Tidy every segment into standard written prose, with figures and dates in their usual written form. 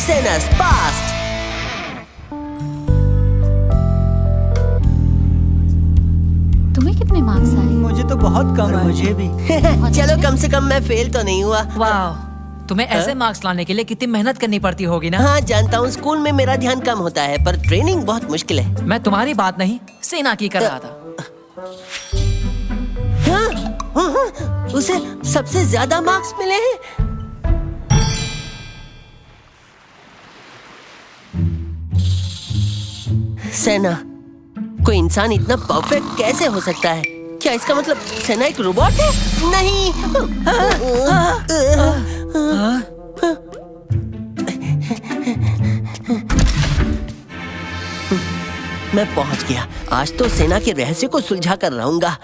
Sena's past. तुम्हें कितने marks आए? मुझे तो बहुत कम आए। मुझे भी। चलो कम से कम मैं फेल तो नहीं हुआ। वाह, तुम्हें ऐसे मार्क्स लाने के लिए कितनी मेहनत करनी पड़ती होगी ना। हाँ जानता हूँ, स्कूल में मेरा ध्यान कम होता है, पर ट्रेनिंग बहुत मुश्किल है। मैं तुम्हारी बात नहीं, सेना की कर रहा था। हाँ, उसे सबसे ज्यादा मार्क्स मिले हैं। सेना, कोई इंसान इतना परफेक्ट कैसे हो सकता है? क्या इसका मतलब सेना एक रोबोट है? नहीं। मैं पहुंच गया। आज तो सेना के रहस्य को सुलझा कर रहूंगा।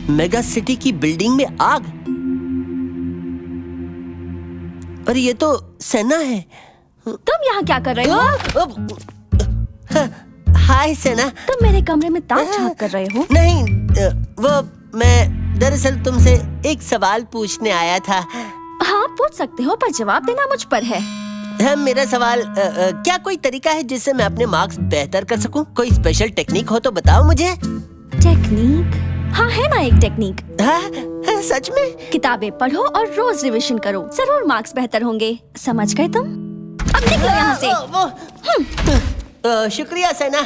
मेगा सिटी की बिल्डिंग में आग, और ये तो सेना है। तुम यहाँ क्या कर रहे हो? हाय सेना। तुम मेरे कमरे में ताक झांक कर रहे हो? नहीं, वो मैं दरअसल तुमसे एक सवाल पूछने आया था। हाँ पूछ सकते हो, पर जवाब देना मुझ पर है। मेरा सवाल, क्या कोई तरीका है जिससे मैं अपने मार्क्स बेहतर कर सकूं? कोई स्पेशल टेक्निक हो तो बताओ मुझे। टेक्निक? हाँ है ना एक टेक्निक। हाँ, सच में? किताबें पढ़ो और रोज रिवीजन करो, जरूर मार्क्स बेहतर होंगे। समझ गए तुम? अब निकलो यहाँ से। शुक्रिया सेना।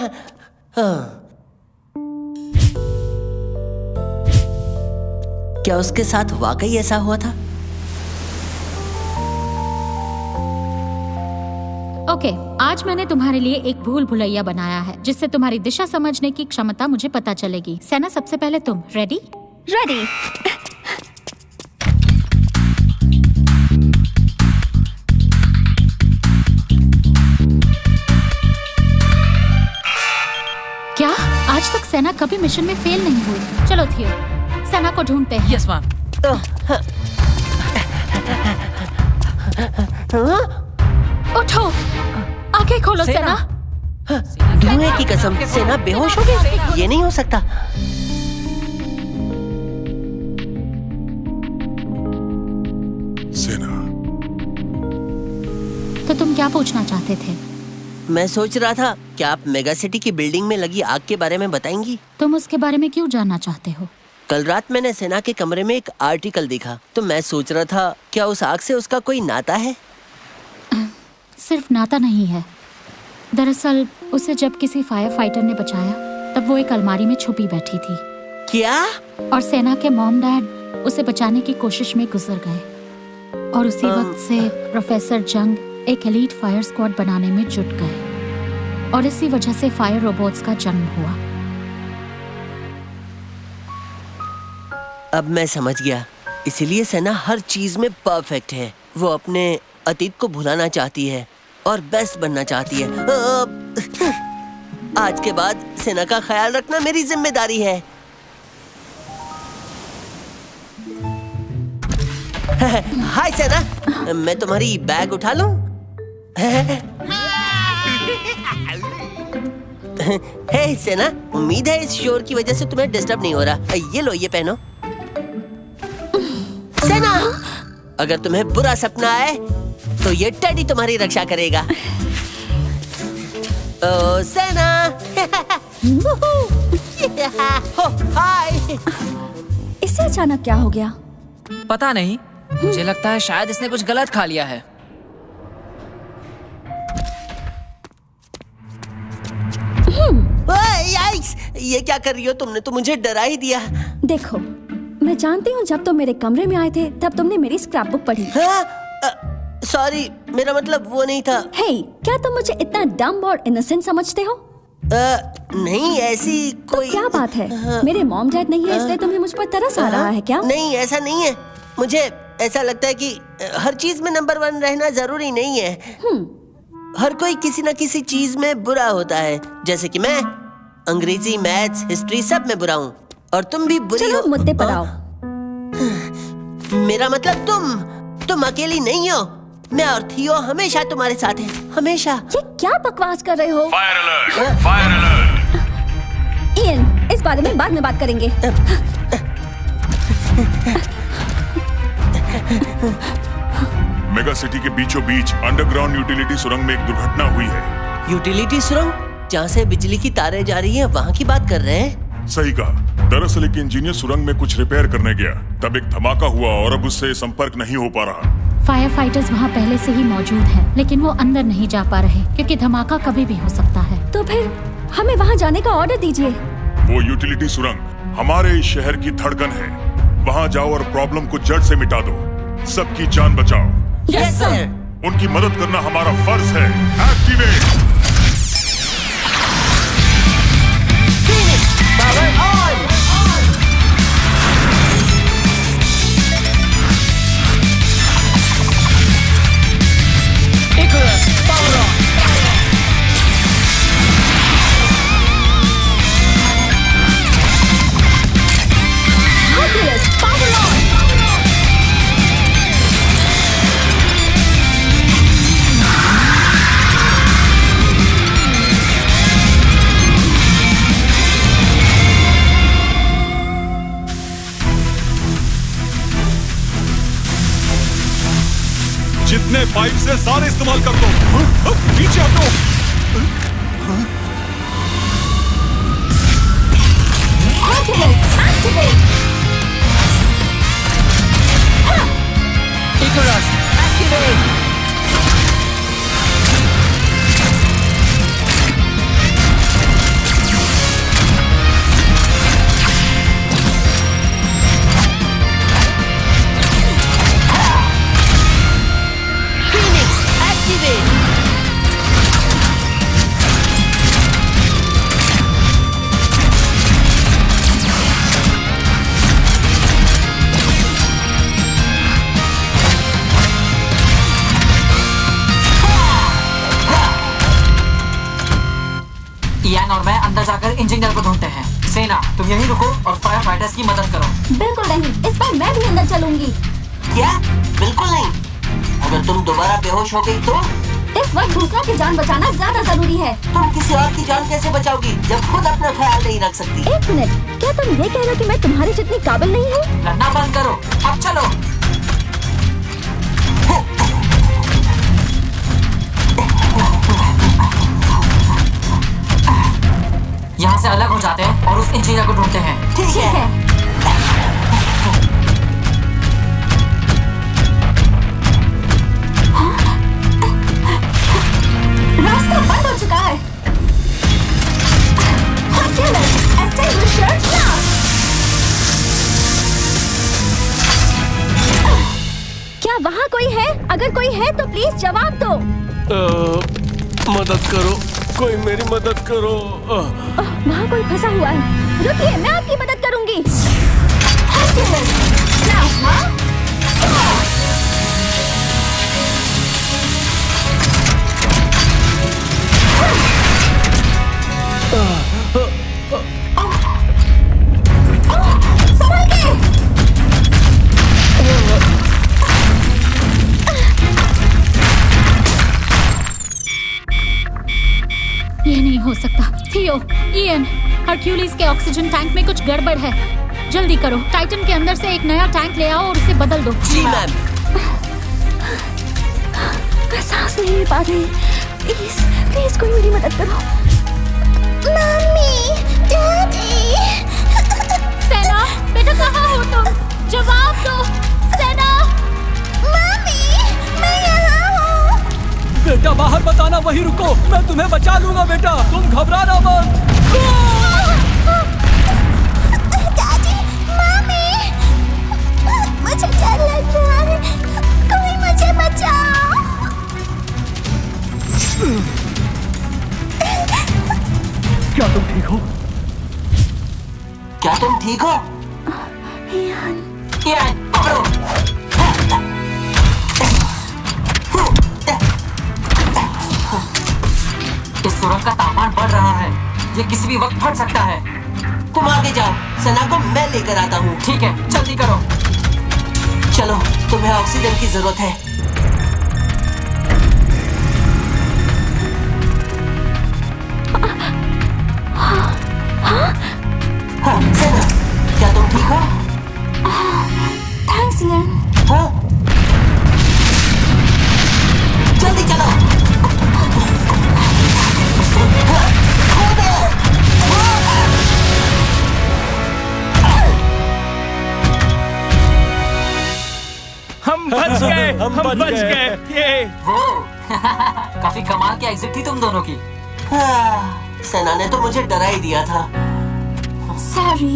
क्या उसके साथ वाकई ऐसा हुआ था? ओके, आज मैंने तुम्हारे लिए एक भूल भुलैया बनाया है, जिससे तुम्हारी दिशा समझने की क्षमता मुझे पता चलेगी। सेना, सबसे पहले तुम। रेडी? रेडी। क्या आज तक सेना कभी मिशन में फेल नहीं हुई? चलो थियो, सेना को ढूंढते हैं। Yes ma'am. उठो, आंखें खोलो सेना। धुएं की कसम, सेना बेहोश हो गई? ये नहीं हो सकता। सेना, तो तुम क्या पूछना चाहते थे? मैं सोच रहा था, क्या आप मेगा सिटी की बिल्डिंग में लगी आग के बारे में बताएंगी? तुम उसके बारे में क्यों जानना चाहते हो? कल रात मैंने सेना के कमरे में एक आर्टिकल देखा, तो मैं सोच रहा था क्या उस आग से उसका कोई नाता है? सिर्फ नाता नहीं है। दरअसल उसे जब किसी फायर फाइटर ने बचाया, तब वो एक अलमारी में छुपी बैठी थी। क्या? और सेना के मॉम डैड उसे बचाने की कोशिश में गुजर गए, और उसी वक्त से प्रोफेसर जंग एक एलीट फायर स्क्वाड बनाने में जुट गए, और इसी वजह से फायर रोबोट्स का जन्म हुआ। अब मैं समझ गया, इसीलिए सेना हर चीज में परफेक्ट है। वो अपने अतीत को भुलाना चाहती है और बेस्ट बनना चाहती है। आज के बाद सेना का ख्याल रखना मेरी जिम्मेदारी है। हाय सेना, मैं तुम्हारी बैग उठा लूं? हे सेना, उम्मीद है इस शोर की वजह से तुम्हें डिस्टर्ब नहीं हो रहा। ये लो, ये पहनो। सेना, अगर तुम्हें बुरा सपना आए तो ये टेडी तुम्हारी रक्षा करेगा। ओ सेना। हाय। इससे अचानक क्या हो गया? पता नहीं, मुझे लगता है शायद इसने कुछ गलत खा लिया है। ये क्या कर रही हो? तुमने तो मुझे डरा ही दिया। देखो, मैं जानती हूँ जब तुम मेरे कमरे में आए थे तब तुमने मेरी स्क्रैपबुक पढ़ी। सॉरी, मेरा मतलब वो नहीं था। हे, क्या तुम मुझे इतना डम्ब और इनोसेंट समझते हो? नहीं, ऐसी कोई तो क्या बात है? मेरे मॉम डैड नहीं है इसलिए तुम्हें मुझ पर तरस आ रहा है क्या? नहीं, ऐसा नहीं है। मुझे ऐसा लगता है कि हर चीज में नंबर 1 रहना जरूरी नहीं है। हर कोई किसी न किसी चीज में बुरा होता है, जैसे कि मैं अंग्रेजी, मैथ्स, हिस्ट्री सब में बुरा हूँ, और तुम भी बुरी हो। चलो मुद्दे पर आओ। मेरा मतलब तुम अकेली नहीं हो। मैं और थियो हमेशा तुम्हारे साथ हैं, हमेशा। ये क्या बकवास कर रहे हो? Fire alert! Fire alert! इस बारे में बाद में बात करेंगे। मेगा सिटी के बीचों बीच अंडरग्राउंड यूटिलिटी सुरंग में एक दुर्घटना हुई है। यूटिलिटी सुरंग? जहाँ से बिजली की तारें जा रही हैं, वहाँ की बात कर रहे हैं? सही कहा। दरअसल एक इंजीनियर सुरंग में कुछ रिपेयर करने गया, तब एक धमाका हुआ और अब उससे संपर्क नहीं हो पा रहा। फायर फाइटर्स वहाँ पहले से ही मौजूद हैं, लेकिन वो अंदर नहीं जा पा रहे क्योंकि धमाका कभी भी हो सकता है। तो फिर हमें वहाँ जाने का ऑर्डर दीजिए। वो यूटिलिटी सुरंग हमारे इस शहर की धड़कन है। वहाँ जाओ और प्रॉब्लम को जड़ से मिटा दो। सबकी जान बचाओ। Yes sir. उनकी मदद करना हमारा फर्ज है। Activate. Power on. Icarus power on. Hercules power on. जितने पाइप से सारे इस्तेमाल कर दो। नीचे हटो। इकोरस एक्टिवेट। इयान और मैं अंदर जाकर इंजीनियर को ढूंढते हैं। सेना, तुम यहीं रुको और फायर फाइटर्स की मदद करो। बिल्कुल नहीं, इस बार मैं भी अंदर चलूंगी। क्या? बिल्कुल नहीं। अगर तुम दोबारा बेहोश हो गई तो? इस वक्त दूसरों की जान बचाना ज्यादा जरूरी है। तुम किसी और की जान कैसे बचाओगी जब खुद अपना ख्याल नहीं रख सकती? एक मिनट, क्या तुम ये कह रहे हो कि मैं तुम्हारी जितनी काबिल नहीं हूँ? लड़ना बंद करो, अब चलो। यहाँ से अलग हो जाते हैं और उस इंजीनियर को ढूंढते हैं। ठीक है। रास्ता बंद हो चुका है। Hercules, extinguish your blast! क्या वहाँ कोई है? अगर कोई है तो प्लीज जवाब दो। मदद करो, कोई मेरी मदद करो। वहाँ कोई फंसा हुआ है। रुकिए, मैं आपकी मदद करूंगी। Hercules, plasma, sword! संभल के! ये नहीं हो सकता। थियो, इयन, हरक्यूलिस के ऑक्सीजन टैंक में कुछ गड़बड़ है। जल्दी करो, टाइटन के अंदर से एक नया टैंक ले आओ और उसे बदल दो। जी मैम। मैं सांस नहीं ले पा रही। प्लीज, प्लीज कोई मेरी मदद करो। Mummy, daddy. सेना, बेटा कहाँ हो तुम? जवाब दो, सेना। मम्मी, मैं यहाँ हूँ। बेटा बाहर बताना, वहीं रुको, मैं तुम्हें बचा लूंगा बेटा, तुम घबराना मत। डैडी, मम्मी, मुझे डर लग रहा है, कोई मुझे बचाओ। क्या तुम ठीक हो? क्या तुम ठीक हो? इयान, पकड़ो। इस सुरंग का तापमान बढ़ रहा है, ये किसी भी वक्त फट सकता है। तुम आगे जाओ, सना को मैं लेकर आता हूँ। ठीक है, जल्दी करो। चलो, तुम्हें ऑक्सीजन की जरूरत है। हम बच गए। ये वो काफी कमाल की एग्जिट थी तुम दोनों की। सेना ने तो मुझे डरा ही दिया था। सॉरी।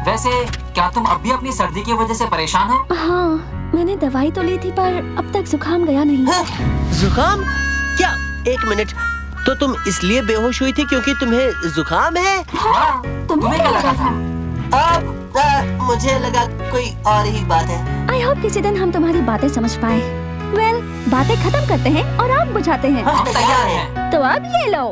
वैसे क्या तुम अब भी अपनी सर्दी की वजह से परेशान हो? हाँ, मैंने दवाई तो ली थी पर अब तक जुकाम गया नहीं। जुकाम? क्या? एक मिनट, तो तुम इसलिए बेहोश हुई थी क्योंकि तुम्हें जुकाम है? हाँ, तुम्हें क्या लगा था? अब मुझे लगा कोई और ही बात है। आई होप किसी दिन हम तुम्हारी बातें समझ पाए। वेल, बातें खत्म करते हैं और आग बुझाते हैं। हम तैयार हैं। तो अब ये लो।